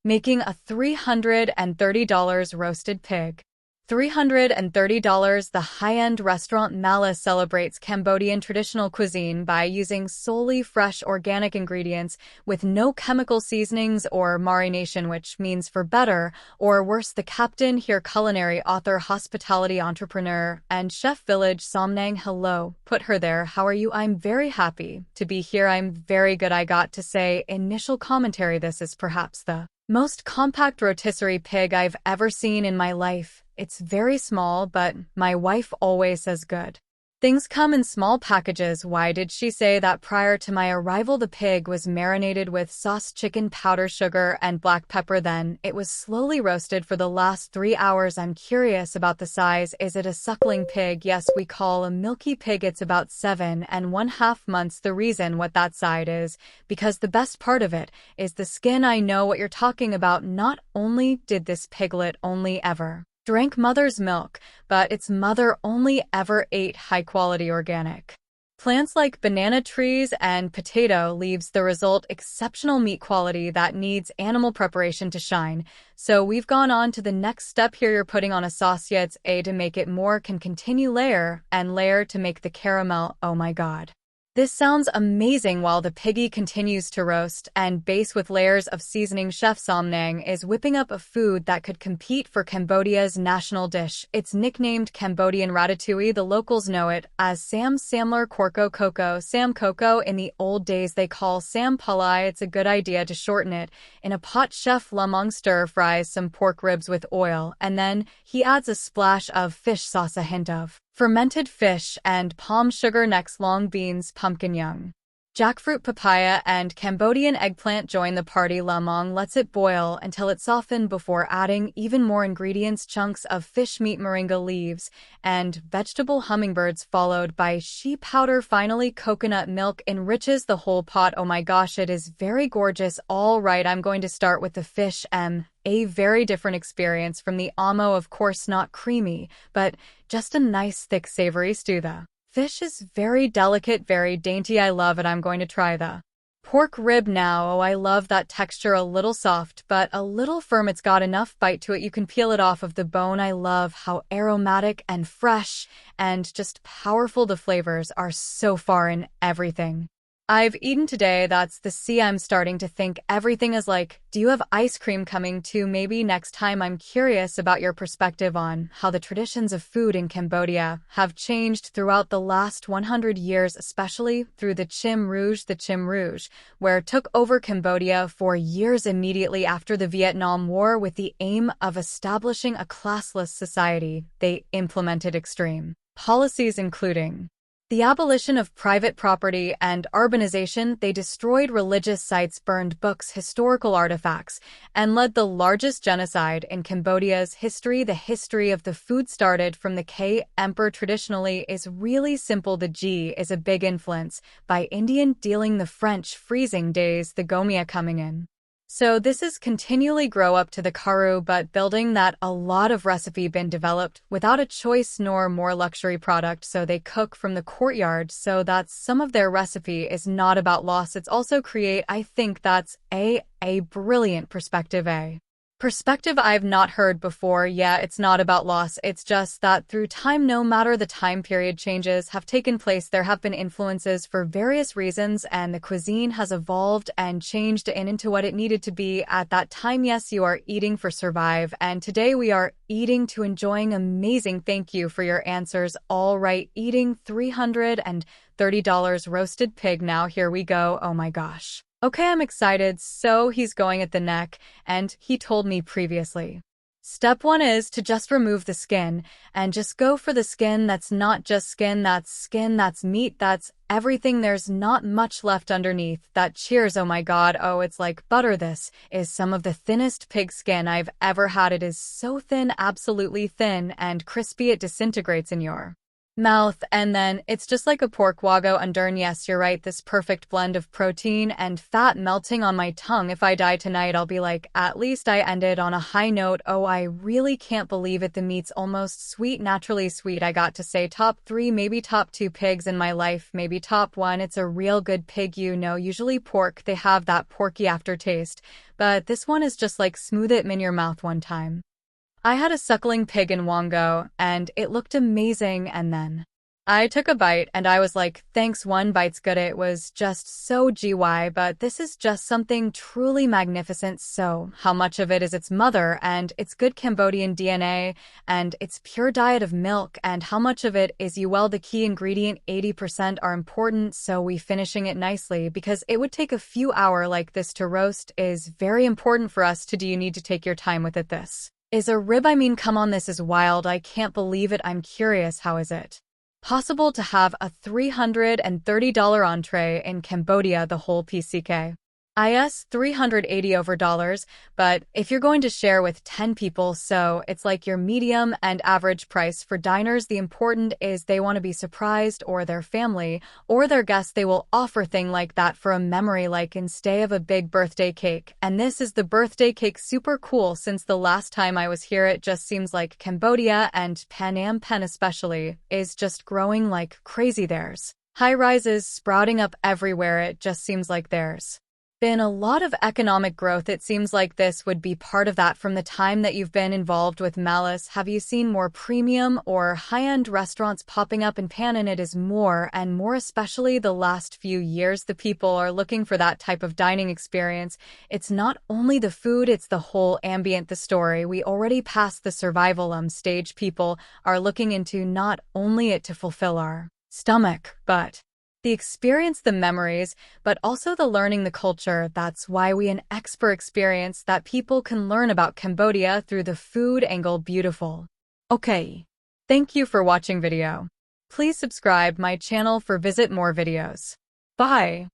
making a $330 roasted pig. $330. The high-end restaurant Malice celebrates Cambodian traditional cuisine by using solely fresh organic ingredients with no chemical seasonings or marination, which means for better or worse. The captain here, culinary author, hospitality entrepreneur, and chef village Somnang. Hello, put her there. How are you? I'm very happy to be here. I'm very good. I got to say, initial commentary. This is perhaps the most compact rotisserie pig I've ever seen in my life. It's very small, but my wife always says good things come in small packages. Why did she say that? Prior to my arrival, the pig was marinated with sauce, chicken powder, sugar, and black pepper. Then it was slowly roasted for the last 3 hours. I'm curious about the size. Is it a suckling pig? Yes, we call a milky pig. It's about 7½ months. The reason what that side is because the best part of it is the skin. I know what you're talking about. Not only did this piglet only ever drank mother's milk, but its mother only ever ate high-quality organic plants like banana trees and potato leaves. The result, exceptional meat quality that needs animal preparation to shine. So we've gone on to the next step here. You're putting on a sauce. Yeah, it's to make it more, can continue layer and layer to make the caramel. Oh my God. This sounds amazing. While the piggy continues to roast and base with layers of seasoning, Chef Somnang is whipping up a food that could compete for Cambodia's national dish. It's nicknamed Cambodian ratatouille. The locals know it as Sam Samler Korko Coco. Sam Coco. In the old days they call Sam Pulai. It's a good idea to shorten it. In a pot, Chef Lamong stir fries some pork ribs with oil, and then he adds a splash of fish sauce, a hint of fermented fish, and palm sugar. Next, long beans, pumpkin young jackfruit, papaya, and Cambodian eggplant join the party. Lamong lets it boil until it softens before adding even more ingredients, chunks of fish meat, moringa leaves, and vegetable hummingbirds, followed by shea powder. Finally, coconut milk enriches the whole pot. Oh my gosh, it is very gorgeous. All right, I'm going to start with the fish. A very different experience from the amo, of course not creamy, but just a nice thick savory stew. The fish is very delicate, very dainty. I love it. I'm going to try the pork rib now. Oh, I love that texture. A little soft, but a little firm. It's got enough bite to it. You can peel it off of the bone. I love how aromatic and fresh and just powerful the flavors are so far in everything I've eaten today. That's the C. I'm starting to think everything is like, do you have ice cream coming too? Maybe next time. I'm curious about your perspective on how the traditions of food in Cambodia have changed throughout the last 100 years, especially through the Khmer Rouge. The Khmer Rouge, where took over Cambodia for years immediately after the Vietnam War with the aim of establishing a classless society. They implemented extreme policies including the abolition of private property and urbanization. They destroyed religious sites, burned books, historical artifacts, and led the largest genocide in Cambodia's history. The history of the food started from the K emperor. Traditionally is really simple. The G is a big influence by Indian dealing, the French freezing days, the Gomia coming in. So this is continually grow up to the Karu, but building that a lot of recipe been developed without a choice nor more luxury product. So they cook from the courtyard. So that's some of their recipe is not about loss. It's also create. I think that's a brilliant perspective. A perspective I've not heard before. Yeah, it's not about loss. It's just that through time, no matter the time period, changes have taken place. There have been influences for various reasons, and the cuisine has evolved and changed into what it needed to be at that time. Yes, you are eating for survive, and today we are eating to enjoying amazing. Thank you for your answers. All right, eating $330 roasted pig. Now here we go. Oh my gosh. Okay, I'm excited. So he's going at the neck, and he told me previously. Step 1 is to just remove the skin, and just go for the skin. That's not just skin, that's meat, that's everything. There's not much left underneath. That cheers. Oh my God, oh, it's like butter. This is some of the thinnest pig skin I've ever had. It is so thin, absolutely thin and crispy. It disintegrates in your mouth, and then it's just like a pork wago undern. Yes, you're right, this perfect blend of protein and fat melting on my tongue. If I die tonight, I'll be like, at least I ended on a high note. Oh, I really can't believe it. The meat's almost sweet, naturally sweet. I got to say top 3, maybe top 2 pigs in my life, maybe top 1. It's a real good pig, you know. Usually pork, they have that porky aftertaste, but this one is just like smooth it in your mouth one time. I had a suckling pig in Wongo, and it looked amazing, and then I took a bite, and I was like, thanks, one bite's good. It was just so GY, but this is just something truly magnificent. So, how much of it is its mother, and its good Cambodian DNA, and its pure diet of milk, and how much of it is you? Well, the key ingredient, 80% are important, so we finishing it nicely, because it would take a few hours like this to roast, is very important for us to do. You need to take your time with it. This is a rib. I mean, come on, this is wild. I can't believe it. I'm curious, how is it possible to have a $330 entree in Cambodia, the whole PCK? IS $380 over dollars, but if you're going to share with 10 people, so it's like your medium and average price for diners. The important is they want to be surprised, or their family or their guests, they will offer thing like that for a memory, like instead of a big birthday cake. And this is the birthday cake. Super cool. Since the last time I was here, it just seems like Cambodia, and Phnom Penh especially, is just growing like crazy. There's high rises sprouting up everywhere. It just seems like there's been a lot of economic growth. It seems like this would be part of that. From the time that you've been involved with Malice, have you seen more premium or high-end restaurants popping up in Phnom Penh? It is more and more, especially the last few years. The people are looking for that type of dining experience. It's not only the food, it's the whole ambient, the story. We already passed the survival stage. People are looking into not only it to fulfill our stomach, but the experience, the memories, but also the learning, the culture. That's why we an expert experience that people can learn about Cambodia through the food angle. Beautiful. Okay. Thank you for watching video. Please subscribe my channel for visit more videos. Bye.